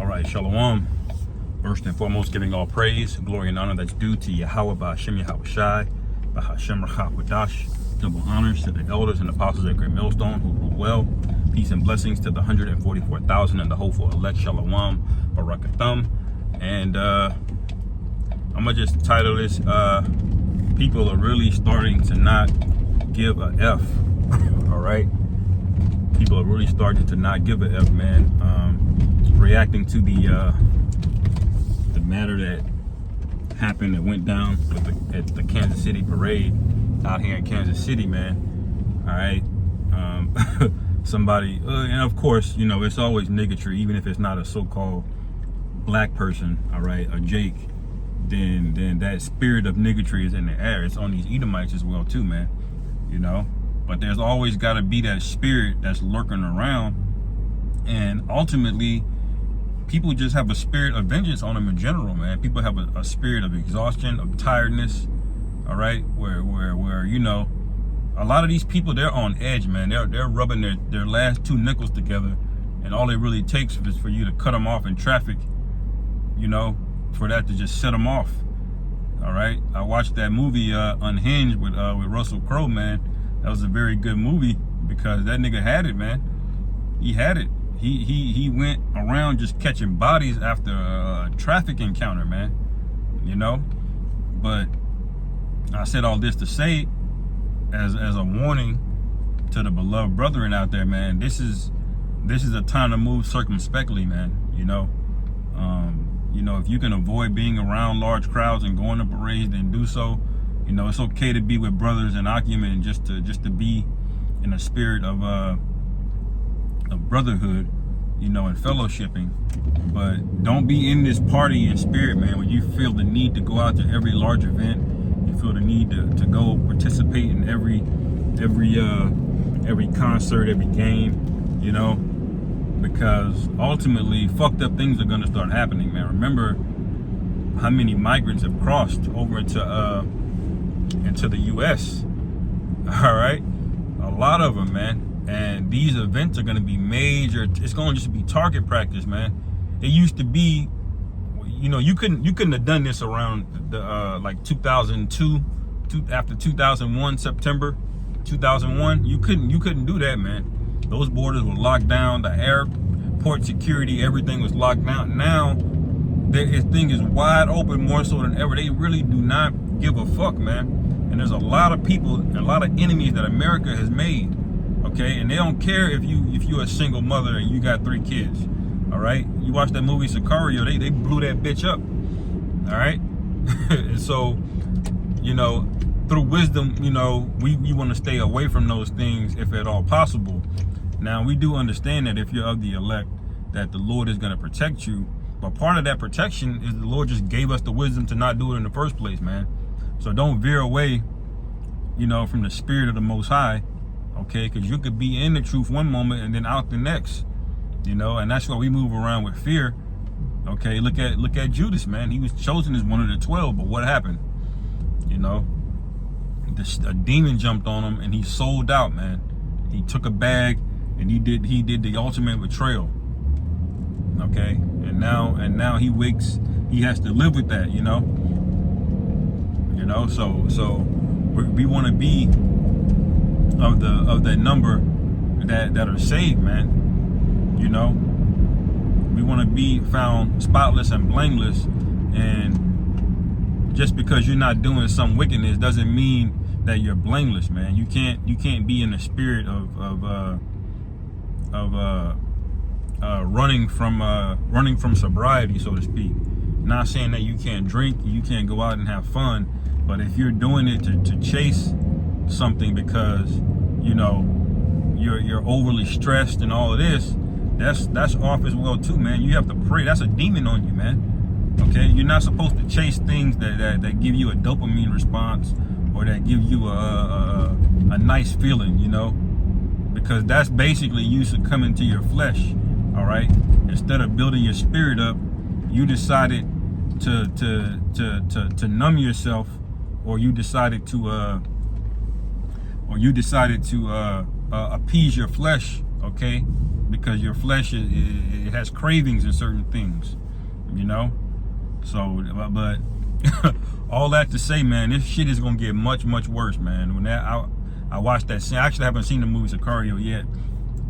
All right, Shalom. First and foremost, giving all praise, glory, and honor that's due to Yahweh, Ba'Hashem Yahweh Shai, Ba'Hashem Rachawadash. Double honors to the elders and apostles at Great Millstone who rule well. Peace and blessings to the 144,000 and the hopeful elect. Shalom, Barakathum. And I'm going to just title this, people are really starting to not give a F. All right? People are really starting to not give a F, man. Reacting to the matter that happened, that went down with at the Kansas City parade out here in Kansas City, man. All right, somebody, and of course, you know, it's always niggatry, even if it's not a so-called black person, all right, a Jake. Then that spirit of niggatry is in the air. It's on these Edomites as well, too, man. You know, but there's always got to be that spirit that's lurking around, and ultimately, people just have a spirit of vengeance on them in general, man. People have a spirit of exhaustion, of tiredness, all right? Where you know, a lot of these people, they're on edge, man. They're rubbing their last two nickels together, and all it really takes is for you to cut them off in traffic, you know, for that to just set them off, all right? I watched that movie, Unhinged, with Russell Crowe, man. That was a very good movie because that nigga had it, man. He had it. He went around just catching bodies after a traffic encounter, man. You know, but I said all this to say, as a warning to the beloved brethren out there, man. This is a time to move circumspectly, man. You know, if you can avoid being around large crowds and going to parades, then do so. You know, it's okay to be with brothers in argument and just to be in a spirit of brotherhood, you know, and fellowshipping. But don't be in this party in spirit, man, when you feel the need to go out to every large event, you feel the need to go participate in every concert, every game, you know, because ultimately fucked up things are gonna start happening, man. Remember how many migrants have crossed over into the US. All right, a lot of them, man. And these events are going to be major. It's going to just be target practice, man. It used to be, you know, you couldn't have done this around the like 2002, after 2001, September 2001. You couldn't do that, man. Those borders were locked down. The airport security, everything was locked down. Now, this thing is wide open, more so than ever. They really do not give a fuck, man. And there's a lot of people, and a lot of enemies that America has made. Okay, and they don't care if you're a single mother and you got 3 kids. All right, you watch that movie Sicario, they blew that bitch up. All right, and so, you know, through wisdom, you know, we want to stay away from those things if at all possible. Now, we do understand that if you're of the elect, that the Lord is going to protect you. But part of that protection is the Lord just gave us the wisdom to not do it in the first place, man. So don't veer away, you know, from the spirit of the Most High. Okay, because you could be in the truth one moment and then out the next, you know, and that's why we move around with fear. Okay, look at Judas, man. He was chosen as one of the 12, but what happened? You know, a demon jumped on him and he sold out, man. He took a bag and he did the ultimate betrayal. Okay, and now he has to live with that, you know. So we want to be of that number that are saved, man. You know, we want to be found spotless and blameless, and just because you're not doing some wickedness doesn't mean that you're blameless, man. You can't be in the spirit of running from sobriety, so to speak. Not saying that you can't drink, you can't go out and have fun, but if you're doing it to chase something because, you know, you're overly stressed and all of this, that's off as well too, man. You have to pray. That's a demon on you, man. Okay, you're not supposed to chase things that give you a dopamine response or that give you a nice feeling, you know, because that's basically you succumbing to your flesh. All right, instead of building your spirit up, you decided to numb yourself, or you decided to appease your flesh, okay? Because your flesh, it has cravings in certain things, you know? So, but all that to say, man, this shit is gonna get much, much worse, man. When I watched that scene, I actually haven't seen the movie Sicario yet,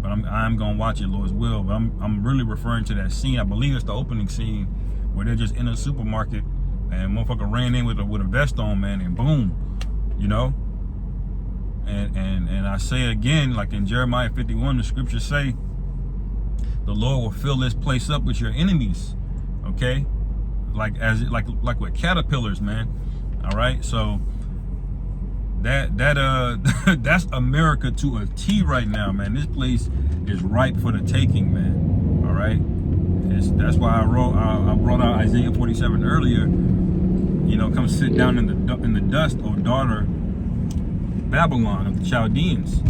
but I'm gonna watch it, Lord's will. But I'm really referring to that scene. I believe it's the opening scene where they're just in a supermarket and motherfucker ran in with a vest on, man, and boom, you know. And I say again, like in Jeremiah 51, the scriptures say, the Lord will fill this place up with your enemies, okay? Like with caterpillars, man. All right, so that's America to a T right now, man. This place is ripe for the taking, man. All right, that's why I brought out Isaiah 47 earlier. You know, come sit down in the dust, O daughter Babylon of the Chaldeans.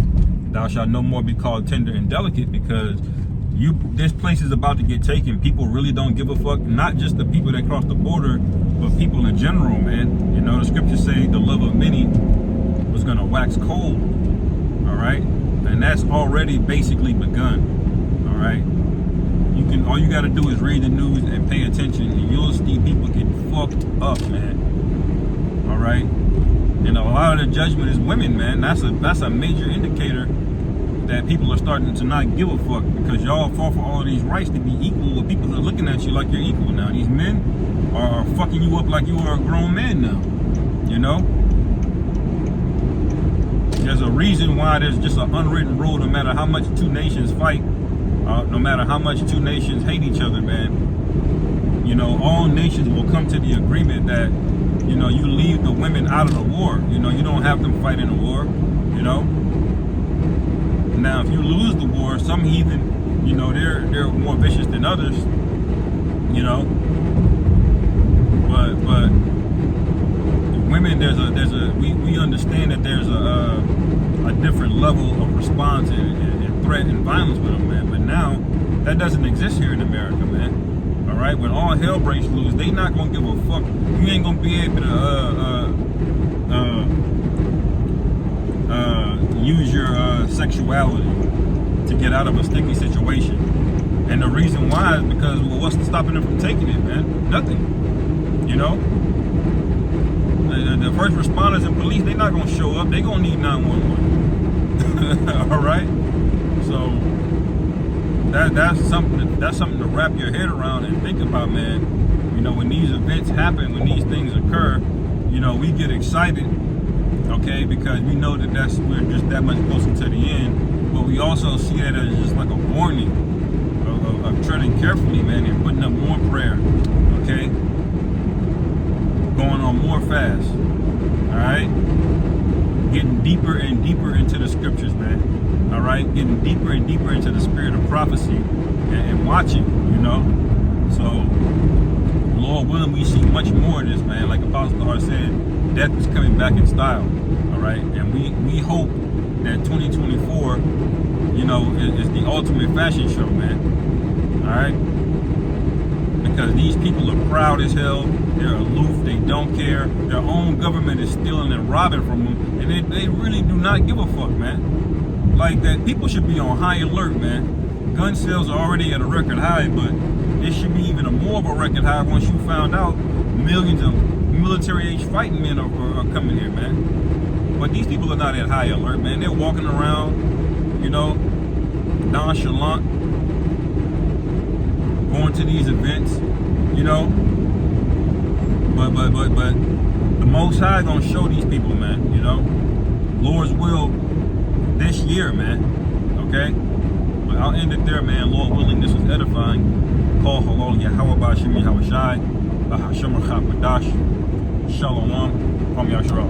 Thou shalt no more be called tender and delicate, because this place is about to get taken. People really don't give a fuck. Not just the people that cross the border, but people in general, man. You know, the scriptures say the love of many was gonna wax cold. All right, and that's already basically begun. All right, all you gotta do is read the news and pay attention, and you'll see people get fucked up, man. All right, and a lot of the judgment is women, man. That's a major indicator that people are starting to not give a fuck, because y'all fall for all of these rights to be equal, with people that are looking at you like you're equal now. These men are fucking you up like you are a grown man now, you know? There's a reason why there's just an unwritten rule. No matter how much two nations fight, no matter how much two nations hate each other, man, you know, all nations will come to the agreement that, you know, you leave the women out of the war. You know, you don't have them fight in the war, you know? Now, if you lose the war, some heathen, you know, they're more vicious than others, you know. But women, we understand that there's a different level of response and threat and violence with them, man. But now that doesn't exist here in America, man. All right, when all hell breaks loose, they not gonna give a fuck. You ain't gonna be able to use your sexuality to get out of a sticky situation. And the reason why is because, well, what's stopping them from taking it, man? Nothing. You know? The first responders and police, they're not going to show up. They're going to need 911. All right? So that's something to wrap your head around and think about, man. You know, when these events happen, when these things occur, you know, we get excited, okay, because we know that we're just that much closer to the end. But we also see that as just like a warning of treading carefully, man, and putting up more prayer, okay, going on more fast. All right, getting deeper and deeper into the scriptures, man. All right, getting deeper and deeper into the spirit of prophecy and watching, you know. So, Lord willing, we see much more of this, man. Like Apostle Kahar said, death is coming back in style. All right, and we hope that 2024, you know, is the ultimate fashion show, man. All right. Because these people are proud as hell, they're aloof, they don't care, their own government is stealing and robbing from them, and they really do not give a fuck, man. Like that, people should be on high alert, man. Gun sales are already at a record high, but it should be even more of a record high once you found out millions of military-age fighting men are coming here, man. But these people are not at high alert, man. They're walking around, you know, nonchalant, going to these events, you know, but the Most High gonna show these people, man, you know, Lord's will this year, man, okay? But I'll end it there, man. Lord willing, this was edifying. Call halal Yahweh Bashim Yahweh Shai, Bahasham Chapadash, Shalom, Kwam Yashra.